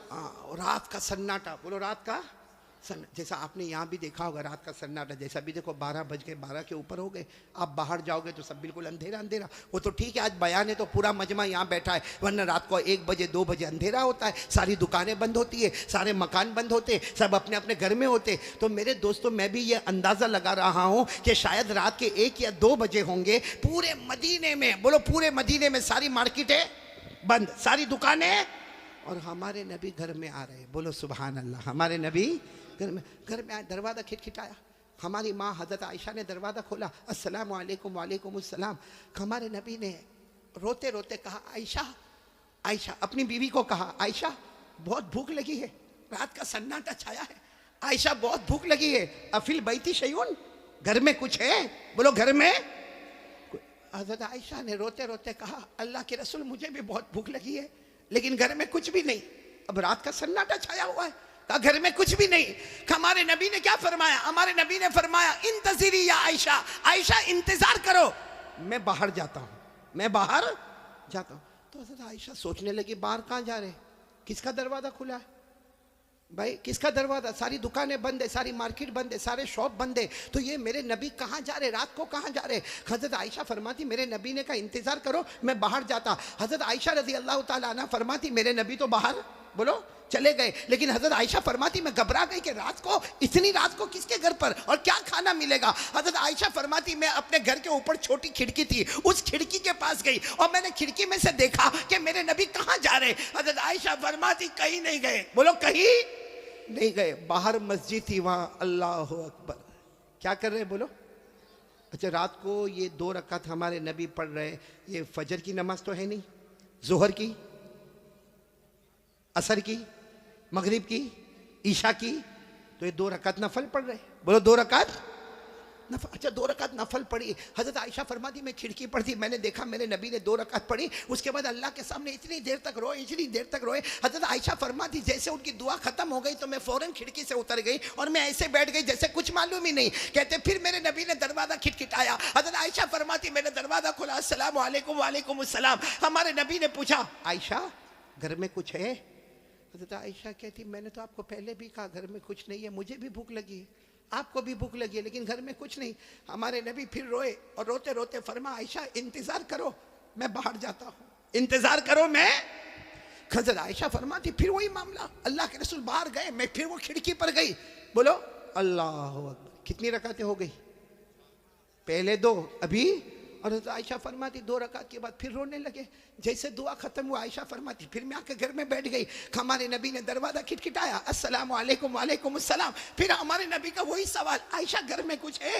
रात का सन्नाटा, बोलो रात का जैसा आपने यहाँ भी देखा होगा, रात का सन्नाटा। जैसा भी देखो 12 बज गए, 12 के ऊपर हो गए, आप बाहर जाओगे तो सब बिल्कुल अंधेरा अंधेरा। वो तो ठीक है, आज बयान है तो पूरा मजमा यहाँ बैठा है, वरना रात को 1 बजे 2 बजे अंधेरा होता है, सारी दुकानें बंद होती है, सारे मकान बंद होते, सब अपने अपने घर में होते। तो मेरे दोस्तों, मैं भी ये अंदाज़ा लगा रहा हूँ कि शायद रात के 1 या 2 बजे होंगे, पूरे मदीने में, बोलो पूरे मदीने में सारी मार्केटें बंद, सारी दुकानें, और हमारे नबी घर में आ रहे। बोलो सुभान अल्लाह। हमारे नबी घर में आए, दरवाज़ा खिटखिटाया, हमारी माँ हज़रत आयशा ने दरवाज़ा खोला, अस्सलाम वालेकुम। वालेकुम अस्सलाम। हमारे नबी ने रोते रोते कहा, आयशा, आयशा, अपनी बीवी को कहा, आयशा बहुत भूख लगी है, रात का सन्नाटा छाया है, आयशा बहुत भूख लगी है, अफिल बैती शयून, घर में कुछ है? बोलो घर में। हज़रत आयशा ने रोते रोते कहा, अल्लाह के रसूल मुझे भी बहुत भूख लगी है, लेकिन घर में कुछ भी नहीं। अब रात का सन्नाटा छाया हुआ है, कहा घर में कुछ भी नहीं। हमारे नबी ने क्या फरमाया? हमारे नबी ने फरमाया, इंतज़िरी या आयशा, आयशा इंतजार करो, मैं बाहर जाता हूँ, मैं बाहर जाता हूँ। तो हज़रत आयशा सोचने लगी, बाहर कहाँ जा रहे, किसका दरवाज़ा खुला है भाई, किसका दरवाज़ा? सारी दुकानें बंद है, सारी मार्केट बंद है, सारे शॉप बंद है, तो ये मेरे नबी कहाँ जा रहे, रात को कहाँ जा रहे? हज़रत आयशा फरमाती, मेरे नबी ने कहा इंतज़ार करो, मैं बाहर जाता। हज़रत आयशा रज़ी अल्लाह ताला अन्हा फरमाती, मेरे नबी तो बाहर, बोलो, चले गए, लेकिन हज़रत आयशा फरमाती, मैं घबरा गई कि रात को, इतनी रात को किसके घर पर और क्या खाना मिलेगा। हज़रत आयशा फरमाती, मैं अपने घर के ऊपर छोटी खिड़की थी, उस खिड़की के पास गई और मैंने खिड़की में से देखा कि मेरे नबी कहाँ जा रहे। हज़रत आयशा फरमाती, कहीं नहीं गए, बोलो कहीं नहीं गए, बाहर मस्जिद थी, वहाँ अल्लाह अकबर क्या कर रहे, बोलो। अच्छा, रात को ये 2 रकात हमारे नबी पढ़ रहे, ये फजर की नमाज तो है नहीं, जोहर की, असर की, मगरिब की, ईशा की, तो ये 2 रकात नफल पढ़ रहे, बोलो 2 रकात नफल। अच्छा, 2 रकात नफल पढ़ी। हज़रत आयशा फरमाती, मैं खिड़की पर थी, मैंने देखा मेरे नबी ने 2 रकात पढ़ी, उसके बाद अल्लाह के सामने इतनी देर तक रोए, इतनी देर तक रोए। हज़रत आयशा फरमाती, जैसे उनकी दुआ खत्म हो गई तो मैं फ़ौरन खिड़की से उतर गई और मैं ऐसे बैठ गई जैसे कुछ मालूम ही नहीं। कहते फिर मेरे नबी ने दरवाज़ा खिटखिटाया, हज़रत आयशा फरमाती, मैंने दरवाज़ा खोला, अस्सलाम वालेकुम। वालेकुम अस्सलाम। हमारे नबी ने पूछा, आयशा घर में कुछ है? हज़रत आयशा कहती, मैंने तो आपको पहले भी कहा घर में कुछ नहीं है, मुझे भी भूख लगी है, आपको भी भूख लगी है, लेकिन घर में कुछ नहीं। हमारे नबी फिर रोए और रोते रोते फरमा, आयशा इंतज़ार करो, मैं बाहर जाता हूँ, इंतज़ार करो, मैं। हज़रत आयशा फरमाती, फिर वही मामला, अल्लाह के रसूल बाहर गए, मैं फिर वो खिड़की पर गई, बोलो अल्लाह अकबर। कितनी रकातें हो गई? पहले 2, अभी। और आयशा फरमाती, 2 रकात के बाद फिर रोने लगे, जैसे दुआ खत्म हुआ आयशा फरमाती, फिर मैं आके घर में बैठ गई। हमारे नबी ने दरवाज़ा खिटखिटाया, अस्सलाम वालेकुम। वालेकुम अस्सलाम। फिर हमारे नबी का वही सवाल, आयशा घर में कुछ है?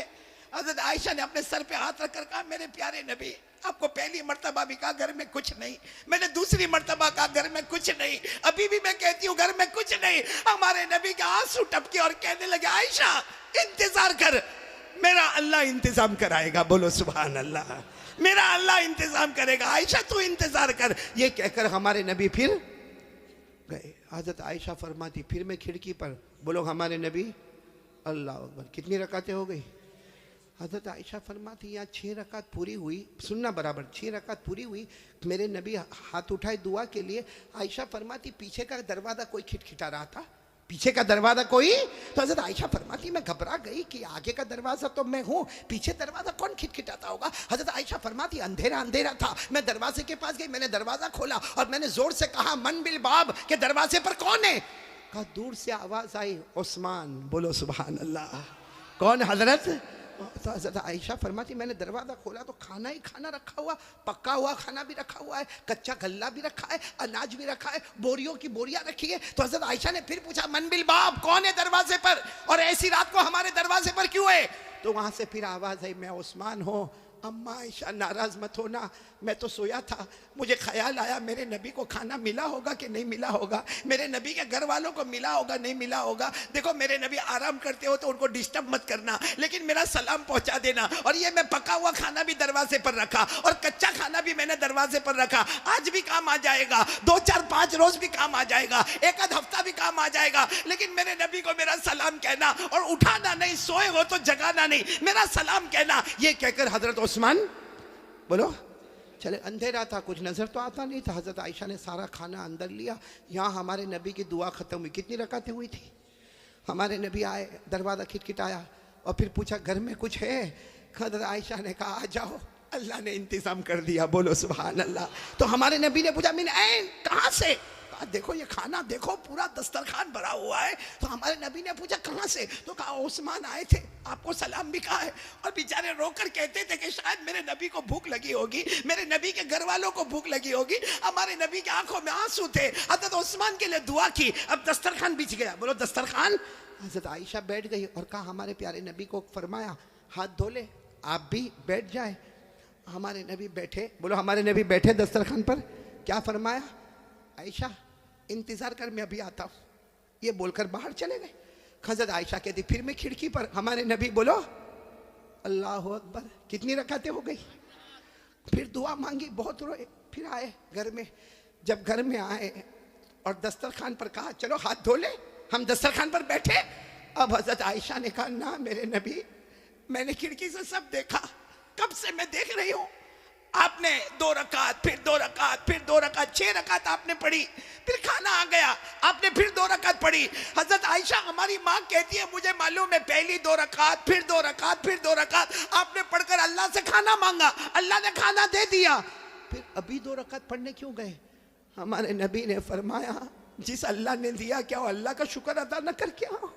हज़रत आयशा ने अपने सर पे हाथ रखकर कहा, मेरे प्यारे नबी, आपको पहली मर्तबा भी कहा घर में कुछ नहीं, मैंने दूसरी मर्तबा कहा घर में कुछ नहीं, अभी भी मैं कहती हूँ घर में कुछ नहीं। हमारे नबी का आंसू टपके और कहने लगे, आयशा इंतजार कर, मेरा अल्लाह इंतजाम कराएगा, बोलो सुभान अल्लाह, मेरा अल्लाह इंतजाम करेगा, आयशा तू इंतजार कर। ये कहकर हमारे नबी फिर गए। हज़रत आयशा फरमाती, फिर मैं खिड़की पर, बोलो हमारे नबी, अल्लाह अकबर। कितनी रकातें हो गई? हज़रत आयशा फरमाती, यहाँ 6 रकात पूरी हुई, सुनना बराबर, 6 रकात पूरी हुई, मेरे नबी हाथ उठाए दुआ के लिए। आयशा फरमाती, पीछे का दरवाज़ा कोई खिटखिटा रहा था, पीछे का दरवाज़ा कोई। तो हज़रत आयशा फरमाती, मैं घबरा गई कि आगे का दरवाज़ा तो मैं हूँ, पीछे दरवाज़ा कौन खिटखिटाता होगा। हज़रत आयशा फरमाती, अंधेरा अंधेरा था, मैं दरवाजे के पास गई, मैंने दरवाज़ा खोला और मैंने ज़ोर से कहा, मन बिल बाब, के दरवाजे पर कौन है? कहा, दूर से आवाज़ आई, उस्मान। बोलो सुभान अल्लाह। कौन? हज़रत। तो हज़रत आयशा फरमाती, मैंने दरवाज़ा खोला तो खाना ही खाना रखा हुआ, पक्का हुआ खाना भी रखा हुआ है, कच्चा गल्ला भी रखा है, अनाज भी रखा है, बोरियों की बोरियां रखी है। तो हज़रत आयशा ने फिर पूछा, मन बिल बाब, कौन है दरवाजे पर और ऐसी रात को हमारे दरवाजे पर क्यों है? तो वहाँ से फिर आवाज़ आई, मैं उस्मान हूँ। अम्मा आयशा नाराज़ मत होना, मैं तो सोया था, मुझे ख्याल आया मेरे नबी को खाना मिला होगा कि नहीं मिला होगा, मेरे नबी के घर वालों को मिला होगा नहीं मिला होगा। देखो मेरे नबी आराम करते हो तो उनको डिस्टर्ब मत करना, लेकिन मेरा सलाम पहुंचा देना। और ये मैं पका हुआ खाना भी दरवाजे पर रखा और कच्चा खाना भी मैंने दरवाजे पर रखा, आज भी काम आ जाएगा, 2 4 5 रोज भी काम आ जाएगा, 1 आध हफ्ता भी काम आ जाएगा, लेकिन मेरे नबी को मेरा सलाम कहना और उठाना नहीं, सोए हो तो जगाना नहीं, मेरा सलाम कहना। ये कहकर हजरत उस्मान, बोलो चले, अंधेरा था, कुछ नज़र तो आता नहीं था। हज़रत आयशा ने सारा खाना अंदर लिया। यहाँ हमारे नबी की दुआ ख़त्म हुई। कितनी रकातें हुई थी? हमारे नबी आए, दरवाज़ा खिटखिटाया और फिर पूछा घर में कुछ है? हज़रत आयशा ने कहा आ जाओ, अल्लाह ने इंतज़ाम कर दिया। बोलो सुभान अल्लाह। तो हमारे नबी ने पूछा मिन ऐन, कहाँ से? कहा देखो ये खाना देखो, पूरा दस्तरखान भरा हुआ है। तो हमारे नबी ने पूछा कहाँ से? तो कहा उस्मान आए थे, आपको सलाम भी कहा है। और बेचारे रोकर कहते थे कि शायद मेरे नबी को भूख लगी होगी, मेरे नबी के घर वालों को भूख लगी होगी। हमारे नबी की आंखों में आंसू थे। हज़रत उस्मान के लिए दुआ की, अब दस्तरखान बिछ गया। बोलो दस्तरखान। हज़रत आयशा बैठ गई और कहा हमारे प्यारे नबी को फरमाया हाथ धो ले, आप भी बैठ जाए। हमारे नबी बैठे। बोलो हमारे नबी बैठे दस्तरखान पर। क्या फरमाया? आयशा इंतज़ार कर, मैं अभी आता हूँ। ये बोलकर बाहर चले गए। हज़रत आयशा कहती फिर मैं खिड़की पर। हमारे नबी बोलो अल्लाह अकबर। कितनी रकातें हो गई? फिर दुआ मांगी, बहुत रोए। फिर आए घर में। जब घर में आए और दस्तरखान पर कहा चलो हाथ धो ले, हम दस्तरखान पर बैठे। अब हज़रत आयशा ने कहा ना मेरे नबी, मैंने खिड़की से सब देखा, कब से मैं देख रही हूँ। आपने 2 रकात, फिर 2 रकात, फिर 2 रकात, 6 रकात आपने पढ़ी। फिर खाना आ गया, आपने फिर 2 रकात पढ़ी। हज़रत आयशा हमारी माँ कहती है मुझे मालूम है पहली 2 रकात, फिर 2 रकात, फिर 2 रकात आपने पढ़कर अल्लाह से खाना मांगा, अल्लाह ने खाना दे दिया। फिर अभी 2 रकात पढ़ने क्यों गए? हमारे नबी ने फरमाया जिस अल्लाह ने दिया क्या वो अल्लाह का शुक्र अदा न करके आओ?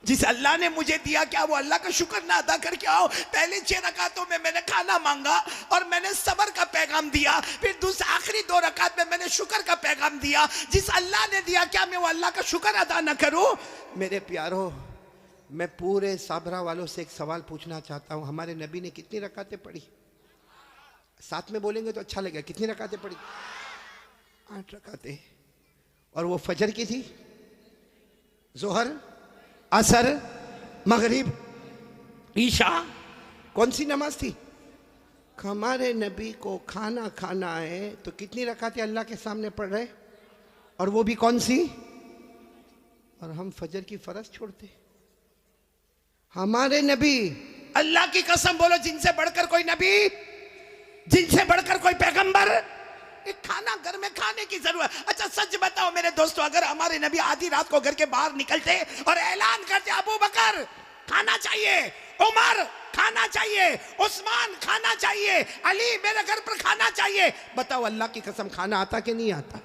जिस अल्लाह ने मुझे दिया क्या वो अल्लाह का शुक्र ना अदा करके आओ? पहले 6 रकातों में मैंने खाना मांगा और मैंने सबर का पैगाम दिया, फिर दूसरी आखिरी 2 रकात में मैंने शुक्र का पैगाम दिया। जिस अल्लाह ने दिया क्या मैं वो अल्लाह का शुक्र अदा ना करूं? मेरे प्यारो, मैं पूरे साबरा वालों से एक सवाल पूछना चाहता हूं। हमारे नबी ने कितनी रकातें पढ़ी? साथ में बोलेंगे तो अच्छा लगेगा। कितनी रकातें पढ़ी? 8 रकातें। और वो फजर की थी, जोहर, असर, मगरिब, ईशा, कौन सी नमाज थी? हमारे नबी को खाना खाना है तो कितनी रकातें अल्लाह के सामने पढ़ रहे? और वो भी कौन सी? और हम फजर की फर्ज छोड़ते। हमारे नबी, अल्लाह की कसम बोलो जिनसे बढ़कर कोई नबी, जिनसे बढ़कर कोई पैगंबर, एक खाना घर में खाने की जरूरत। अच्छा सच बताओ मेरे दोस्तों, अगर हमारे नबी आधी रात को घर के बाहर निकलते और ऐलान करते अबू बकर खाना चाहिए, उमर खाना चाहिए, उस्मान खाना चाहिए, अली मेरे घर पर खाना चाहिए, बताओ अल्लाह की कसम खाना आता कि नहीं आता?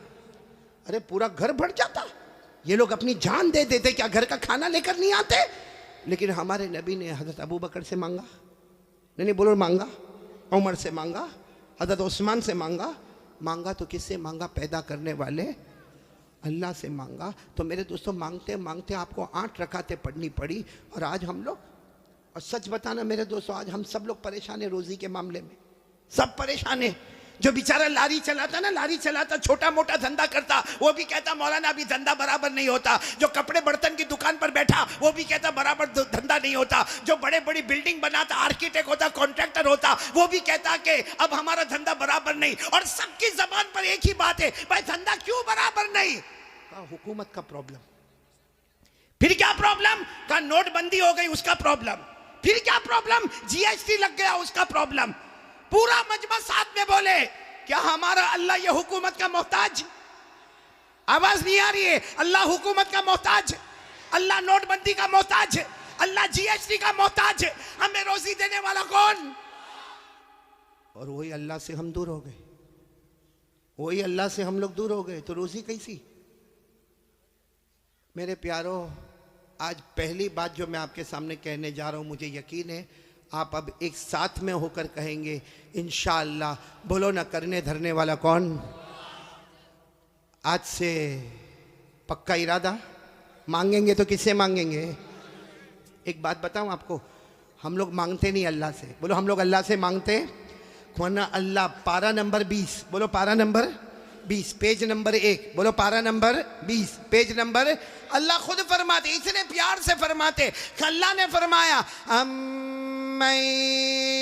अरे पूरा घर भर जाता। ये लोग अपनी जान दे देते क्या घर का खाना लेकर नहीं आते? लेकिन हमारे नबी ने हजरत अबू बकर से मांगा, नहीं बोलो मांगा, उमर से मांगा, हजरत उस्मान से मांगा। मांगा तो किससे मांगा? पैदा करने वाले अल्लाह से मांगा। तो मेरे दोस्तों मांगते मांगते आपको 8 रकातें पढ़नी पड़ी। और आज हम लोग, और सच बताना मेरे दोस्तों, आज हम सब लोग परेशान है रोजी के मामले में। सब परेशान है। जो बेचारा लारी चलाता ना, लारी चलाता, छोटा मोटा धंधा करता, वो भी कहता मौलाना अभी धंधा बराबर नहीं होता। जो कपड़े बर्तन की दुकान पर बैठा वो भी कहता बराबर धंधा नहीं होता। जो बड़े बड़ी बिल्डिंग बनाता, आर्किटेक्ट होता, कॉन्ट्रैक्टर होता, वो भी कहता कि अब हमारा धंधा बराबर नहीं। और सबकी जबान पर एक ही बात है, भाई धंधा क्यों बराबर नहीं? कहा हुकूमत का प्रॉब्लम। फिर क्या प्रॉब्लम? कहा नोटबंदी हो गई उसका प्रॉब्लम। फिर क्या प्रॉब्लम? जीएसटी लग गया उसका प्रॉब्लम। पूरा मजमा साथ में बोले क्या हमारा अल्लाह ये हुकूमत का मोहताज? आवाज नहीं आ रही है। अल्लाह हुकूमत का मोहताज, अल्लाह नोटबंदी का मोहताज, अल्लाह जीएसटी का मोहताज। हमें रोजी देने वाला कौन? और वही अल्लाह से हम दूर हो गए, वही अल्लाह से हम लोग दूर हो गए तो रोजी कैसी? मेरे प्यारो, आज पहली बात जो मैं आपके सामने कहने जा रहा हूं, मुझे यकीन है आप अब एक साथ में होकर कहेंगे इंशाअल्लाह। बोलो ना, करने धरने वाला कौन? आज से पक्का इरादा। मांगेंगे तो किससे मांगेंगे? एक बात बताऊं आपको, हम लोग मांगते नहीं अल्लाह से। बोलो हम लोग अल्लाह से मांगते वरना अल्लाह। पारा नंबर 20, बोलो पारा नंबर 20, पेज नंबर 1, बोलो पारा नंबर 20, पेज नंबर। अल्लाह खुद फरमाते, इतने प्यार से फरमाते। अल्लाह ने फरमाया अम्मन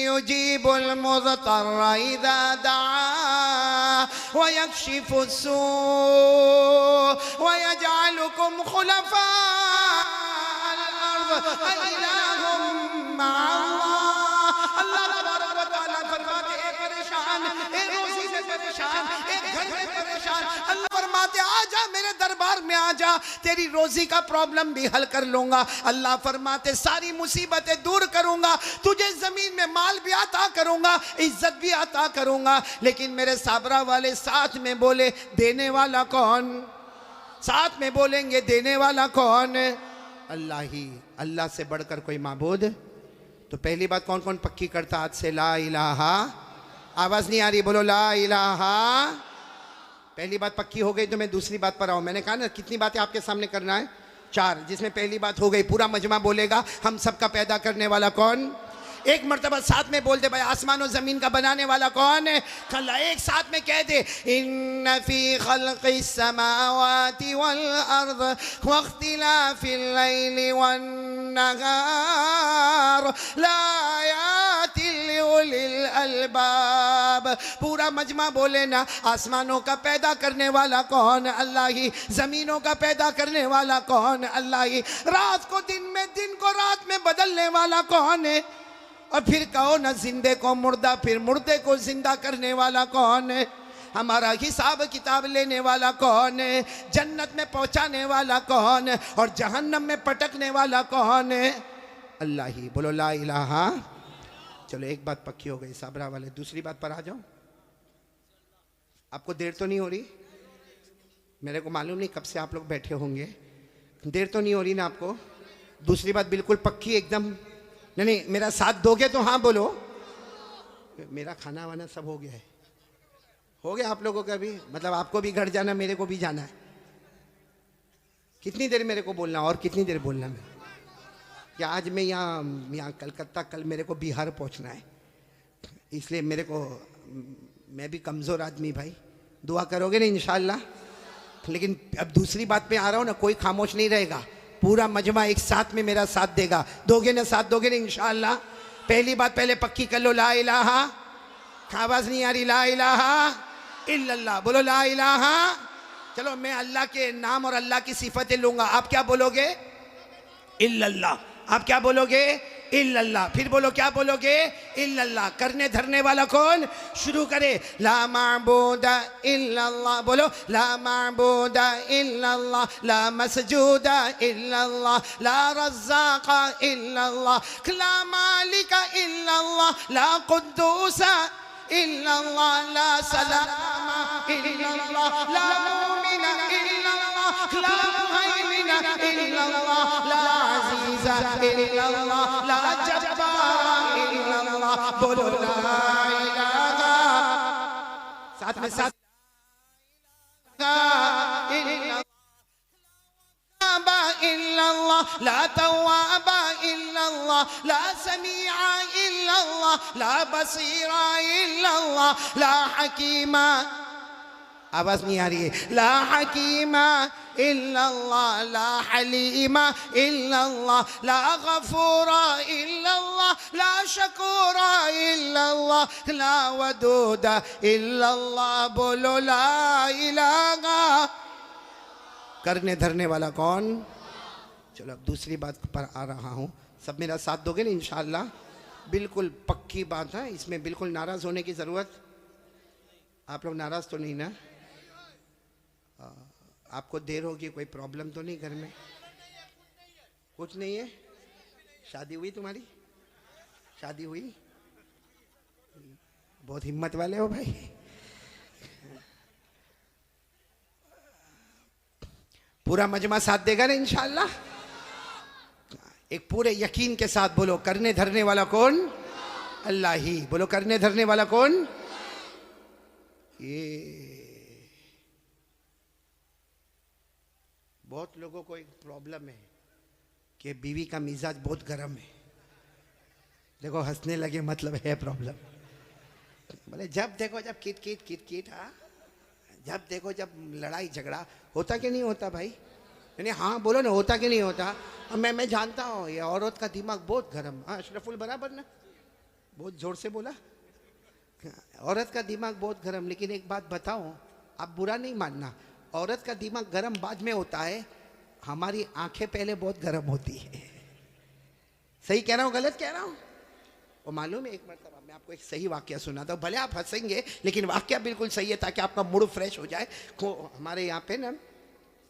युजीबुल मुज़्तर्रा इज़ा दआ व यक्शिफुस सूअ व यजअलुकुम खुलफाअल अर्ज़ अइलाहुम मअल्लाह अल्लाह तबारक व तआला फरमाते एक परेशान, एक रोजी से परेशान, एक घर में परेशान, अल्लाह फरमाते आजा मेरे दरबार में आजा, तेरी रोजी का प्रॉब्लम भी हल कर लूंगा। अल्लाह फरमाते सारी मुसीबतें दूर करूंगा, तुझे जमीन में माल भी अता करूंगा, इज्जत भी अता करूंगा। लेकिन मेरे साबरा वाले साथ में बोले देने वाला कौन? साथ में बोलेंगे देने वाला कौन? अल्लाह ही। अल्लाह से बढ़कर कोई माबूद। तो पहली बात कौन कौन पक्की करता हाथ से? ला इलाहा। आवाज नहीं आ रही, बोलो ला इलाहा। पहली बात पक्की हो गई तो मैं दूसरी बात पर आऊं। मैंने कहा ना कितनी बातें आपके सामने करना है? 4, जिसमें पहली बात हो गई पूरा मजमा बोलेगा हम सबका पैदा करने वाला कौन। एक मर्तबा साथ में बोल दे भाई आसमान और जमीन का बनाने वाला कौन है? खल्ला एक साथ में कह दे इन्न फी खल्क़िस समावाति वल अर्द वख्तिलाफिल लैलि वन नहार लायातिल लिउलिल अलबाब। पूरा मजमा बोले ना आसमानों का पैदा करने वाला कौन? अल्लाह ही। जमीनों का पैदा करने वाला कौन? अल्लाह ही। रात को दिन में, दिन को रात में बदलने वाला कौन है? और फिर कहो ना जिंदे को मुर्दा, फिर मुर्दे को जिंदा करने वाला कौन है? हमारा हिसाब किताब लेने वाला कौन है? जन्नत में पहुंचाने वाला कौन है? और जहन्नम में पटकने वाला कौन है? अल्लाह ही। बोलो ला इलाहा। चलो एक बात पक्की हो गई साबरा वाले, दूसरी बात पर आ जाओ। आपको देर तो नहीं हो रही? मेरे को मालूम नहीं कब से आप लोग बैठे होंगे, देर तो नहीं हो रही ना आपको? दूसरी बात बिल्कुल पक्की एकदम? नहीं, मेरा साथ दोगे तो हाँ बोलो। मेरा खाना वाना सब हो गया है। हो गया आप लोगों का भी? मतलब आपको भी घर जाना, मेरे को भी जाना है। कितनी देर मेरे को बोलना और कितनी देर बोलना मैं? या आज मैं यहाँ कलकत्ता, कल मेरे को बिहार पहुँचना है, इसलिए मेरे को, मैं भी कमज़ोर आदमी भाई, दुआ करोगे ना इंशाल्लाह। लेकिन अब दूसरी बात पे आ रहा हूँ ना, कोई खामोश नहीं रहेगा, पूरा मजमा एक साथ में मेरा साथ देगा। दोगे ना साथ, दोगे ना इंशाअल्लाह? पहली बात पहले पक्की कर लो, ला इलाहा। आवाज नहीं आ रही? ला इलाहा इल्लल्लाह। बोलो ला इलाहा। चलो मैं अल्लाह के नाम और अल्लाह की सिफतें लूंगा, आप क्या बोलोगे? इल्लल्लाह। आप क्या बोलोगे? इल्लल्लाह। फिर बोलो, क्या बोलोगे? इल्लल्लाह। करने धरने वाला कौन? शुरू करे ला माबूदा इल्लल्लाह। बोलो ला माबूदा इल्लल्लाह, ला मसजूदा इल्लल्लाह, ला रज़्ज़ाक़ा इल्लल्लाह, ला मालिका इल्लल्लाह, ला कुद्दूसा इल्लल्लाह, ला सलामा इल्लल्लाह, ला मुमिना इल्लल्लाह, ला मुहैमिना इल्लल्लाह, ला अज़ीज़ा इल्लल्लाह, ला जब्बारा इल्लल्लाह। बोलो ला इलाहा। साथ में साथ इल्लल्लाह, ला तव्वाबा इल्लल्लाह, ला समीआ इल्लल्लाह, ला बसीरा इल्लल्लाह, ला हकीमा। आवाज नहीं आ रही है? ला हकीमा इल्लल्लाह, ला हलीमा इल्लल्लाह, ला गफूरा इल्लल्लाह, ला शकूरा इल्लल्लाह, ला वदूदा इल्लल्लाह। बोलो ला इलाहा। करने धरने वाला कौन? चलो अब दूसरी बात पर आ रहा हूँ, सब मेरा साथ दोगे ना इंशाअल्लाह? बिल्कुल पक्की बात है, इसमें बिल्कुल नाराज होने की जरूरत। आप लोग नाराज तो नहीं ना? आपको देर होगी, कोई प्रॉब्लम तो नहीं घर में? कुछ नहीं है? शादी हुई तुम्हारी? शादी हुई? बहुत हिम्मत वाले हो भाई। पूरा मजमा साथ देगा ना इंशाअल्लाह? एक पूरे यकीन के साथ बोलो करने धरने वाला कौन? अल्लाह ही। बोलो करने धरने वाला कौन? ये बहुत लोगों को एक प्रॉब्लम है कि बीवी का मिजाज बहुत गर्म है। देखो हंसने लगे, मतलब है प्रॉब्लम। बोले जब देखो जब किट किट किट किट, हाँ जब देखो जब लड़ाई झगड़ा। होता कि नहीं होता भाई? नहीं हाँ बोलो ना, होता कि नहीं होता? मैं जानता हूँ ये औरत का दिमाग बहुत गर्म। हाँ अशरफुल बराबर ना, बहुत जोर से बोला। औरत का दिमाग बहुत गर्म। लेकिन एक बात बताऊं, आप बुरा नहीं मानना, औरत का दिमाग गर्म बाद में होता है, हमारी आंखें पहले बहुत गर्म होती है। सही कह रहा हूँ गलत कह रहा हूँ? वो मालूम है, एक मरतबा मैं आपको एक सही वाकया सुनाता हूँ, भले आप हंसेंगे लेकिन वाकया बिल्कुल सही है ताकि आपका मूड फ्रेश हो जाए। हमारे यहाँ पे ना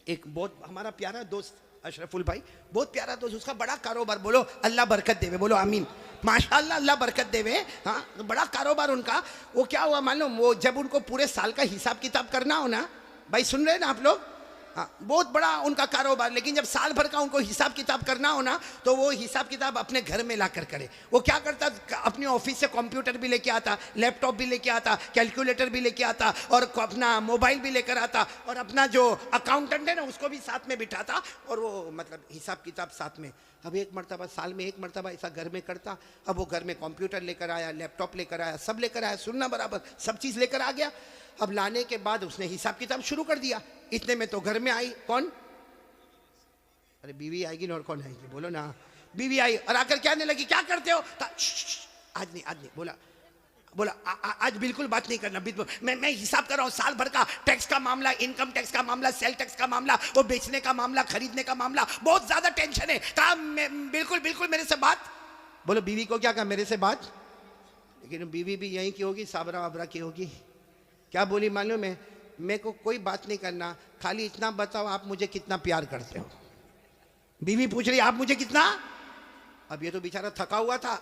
एक बहुत हमारा प्यारा दोस्त अशरफुल भाई, बहुत प्यारा दोस्त, उसका बड़ा कारोबार, बोलो अल्लाह बरकत देवे, बोलो आमीन, माशाल्लाह अल्लाह बरकत देवे। हाँ, बड़ा कारोबार उनका। वो क्या हुआ मालूम, वो जब उनको पूरे साल का हिसाब किताब करना हो ना, भाई सुन रहे हैं ना आप लोग, हाँ बहुत बड़ा उनका कारोबार, लेकिन जब साल भर का उनको हिसाब किताब करना हो ना तो वो हिसाब किताब अपने घर में लाकर करे। वो क्या करता, अपने ऑफिस से कंप्यूटर भी लेके आता, लैपटॉप भी लेके आता, कैलकुलेटर भी लेके आता और अपना मोबाइल भी लेकर आता और अपना जो अकाउंटेंट है ना उसको भी साथ में बिठाता और वो मतलब हिसाब किताब साथ में। अब एक मरतबा साल में एक मरतबा ऐसा घर में करता। अब वो घर में कंप्यूटर लेकर आया, लैपटॉप लेकर आया, सब लेकर आया, सुनना बराबर सब चीज़ लेकर आ गया। अब लाने के बाद उसने हिसाब किताब शुरू कर दिया। इतने में तो घर में आई कौन, अरे बीवी आएगी ना, और कौन आएगी बोलो ना, बीवी आई और आकर कहने लगी क्या करते हो, आज नहीं बोला बोला आज बिल्कुल बात नहीं करना, मैं हिसाब कर रहा हूँ साल भर का टैक्स का मामला, इनकम टैक्स का मामला, सेल टैक्स का मामला, वो बेचने का मामला, खरीदने का मामला, बहुत ज्यादा टेंशन है। कहा बिल्कुल बिल्कुल मेरे से बात, बोलो बीवी को क्या कहा, मेरे से बात, लेकिन बीवी भी यहीं की होगी, साबरा वाबरा की होगी। क्या बोली मालूम है, मेरे को कोई बात नहीं करना, खाली इतना बताओ आप मुझे कितना प्यार करते हो। बीवी पूछ रही आप मुझे कितना, अब ये तो बेचारा थका हुआ था,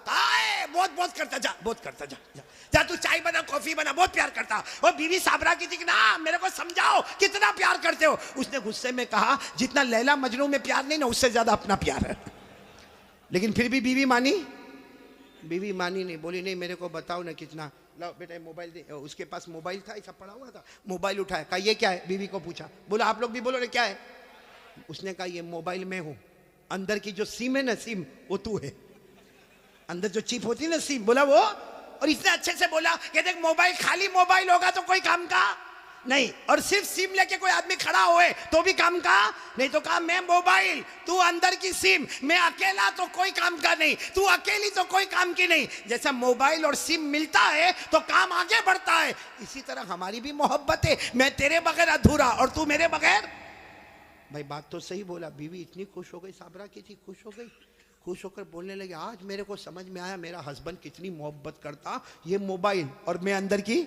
बहुत बहुत करता जा, बहुत करता जा, जा तू चाय बना, कॉफी बना, बहुत प्यार करता। और बीवी साबरा की थी कि ना मेरे को समझाओ कितना प्यार करते हो। उसने गुस्से में कहा जितना लैला मजनू में प्यार नहीं ना उससे ज्यादा अपना प्यार है। लेकिन फिर भी बीवी मानी, बीवी मानी नहीं, बोली नहीं मेरे को बताओ ना कितना, लो बेटा मोबाइल दे। उसके पास मोबाइल था, ऐसा पड़ा हुआ था, मोबाइल उठाया, कहा ये क्या है, बीवी को पूछा, बोला आप लोग भी बोलो ना क्या है। उसने कहा ये मोबाइल में हूं, अंदर की जो सिम है ना, सिम वो तू है, अंदर जो चिप होती है ना सिम, बोला वो। और इतने अच्छे से बोला कि देख मोबाइल, खाली मोबाइल होगा तो कोई काम का नहीं, और सिर्फ सिम लेके कोई आदमी खड़ा होए तो भी काम का नहीं। तो कहा मैं मोबाइल, तू अंदर की सिम, मैं अकेला तो कोई काम का नहीं, तू अकेली तो कोई काम की नहीं। जैसा मोबाइल और सिम मिलता है तो काम आगे बढ़ता है, इसी तरह हमारी भी मोहब्बत है, मैं तेरे बगैर अधूरा और तू मेरे बगैर। भाई बात तो सही बोला। बीवी इतनी खुश हो गई, साबरा की थी, खुश हो गई, खुश होकर बोलने लगे आज मेरे को समझ में आया मेरा हस्बैंड कितनी मोहब्बत करता, ये मोबाइल और मैं अंदर की,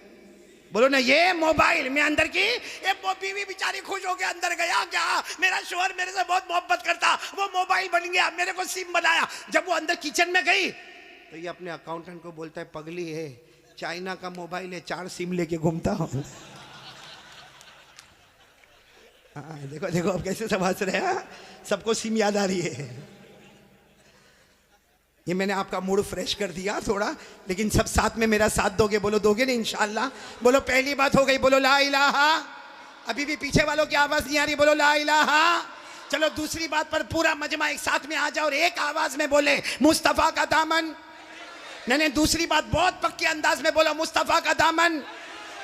बोलो ना ये मोबाइल मैं अंदर की। ये बीवी बेचारी खुश हो गया, अंदर गया, क्या मेरा शोहर मेरे से बहुत मोहब्बत करता, वो मोबाइल बन गया, मेरे को सिम बनाया। जब वो अंदर किचन में गई तो ये अपने अकाउंटेंट को बोलता है पगली है, चाइना का मोबाइल है, 4 सिम लेके घूमता हूँ। देखो देखो अब कैसे सब हंस रहे हैं, सबको सिम याद आ रही है। ये मैंने आपका मूड फ्रेश कर दिया थोड़ा, लेकिन सब साथ में मेरा साथ दोगे, बोलो दोगे ना इंशाल्लाह। बोलो पहली बात हो गई, बोलो ला इलाहा। अभी भी पीछे वालों की आवाज नहीं आ रही, बोलो ला इलाहा। चलो दूसरी बात पर पूरा मजमा एक साथ में आ जाओ और एक आवाज में बोले मुस्तफा का दामन। नहीं दूसरी बात बहुत पक्के अंदाज में बोलो, मुस्तफा का दामन,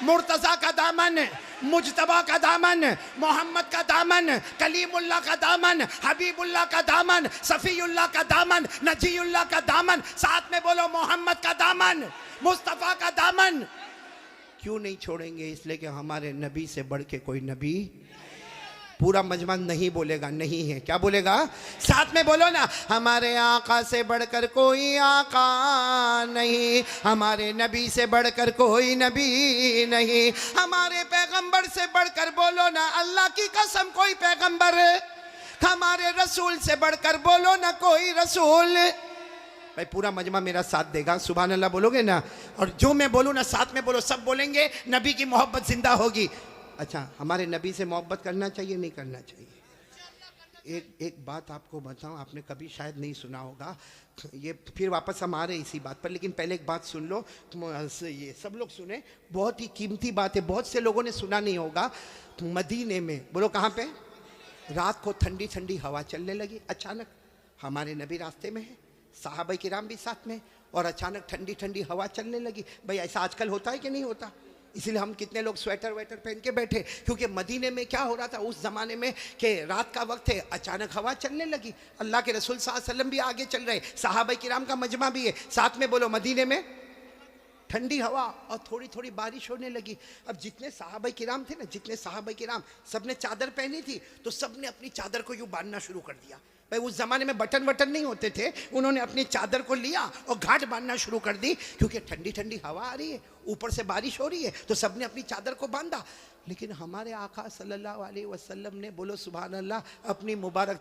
मुर्तजा का दामन, मुजतबा का दामन, मोहम्मद का दामन, कलीमुल्लाह का दामन, हबीबुल्लाह का दामन, सफीउल्लाह का दामन, नजीउल्लाह का दामन। साथ में बोलो मोहम्मद का दामन, मुस्तफा का दामन। क्यों नहीं छोड़ेंगे, इसलिए कि हमारे नबी से बढ़ के कोई नबी। पूरा मजमा नहीं बोलेगा, नहीं है, क्या बोलेगा, साथ में बोलो ना, हमारे आका से बढ़कर कोई आका नहीं, हमारे नबी से बढ़कर कोई नबी नहीं, हमारे पैगंबर से बढ़कर बोलो ना अल्लाह की कसम कोई पैगंबर, हमारे रसूल से बढ़कर बोलो ना कोई रसूल। भाई पूरा मजमा मेरा साथ देगा, सुभान अल्लाह बोलोगे ना, और जो मैं बोलूँ ना साथ में बोलो, सब बोलेंगे, नबी की मोहब्बत जिंदा होगी। अच्छा हमारे नबी से मोहब्बत करना चाहिए नहीं करना चाहिए। एक बात आपको बताऊं, आपने कभी शायद नहीं सुना होगा, ये फिर वापस हम आ रहे इसी बात पर, लेकिन पहले एक बात सुन लो, तुम ये सब लोग सुने, बहुत ही कीमती बात है, बहुत से लोगों ने सुना नहीं होगा। मदीने में, बोलो कहाँ पे, रात को ठंडी ठंडी हवा चलने लगी अचानक, हमारे नबी रास्ते में है, साहबा किराम भी साथ में, और अचानक ठंडी ठंडी हवा चलने लगी। भाई ऐसा आजकल होता है कि नहीं होता, इसीलिए हम कितने लोग स्वेटर वेटर पहन के बैठे, क्योंकि मदीने में क्या हो रहा था उस जमाने में कि रात का वक्त है, अचानक हवा चलने लगी, अल्लाह के रसूल सल्लल्लाहु अलैहि वसल्लम भी आगे चल रहे, सहाबा किराम का मजमा भी है, साथ में बोलो मदीने में। ठंडी हवा और थोड़ी थोड़ी बारिश होने लगी। अब जितने साहबा किराम थे ना, जितने साहबा किराम, सबने चादर पहनी थी, तो सबने अपनी चादर को यूं बांधना शुरू कर दिया। भाई उस जमाने में बटन वटन नहीं होते थे, उन्होंने अपनी चादर को लिया और घाट बांधना शुरू कर दी, क्योंकि ठंडी ठंडी हवा आ रही है, ऊपर से बारिश हो रही है, तो सबने अपनी चादर को बांधा। लेकिन हमारे आका सल्लल्लाहु अलैहि वसल्लम ने, बोलो सुभान अल्लाह, अपनी मुबारक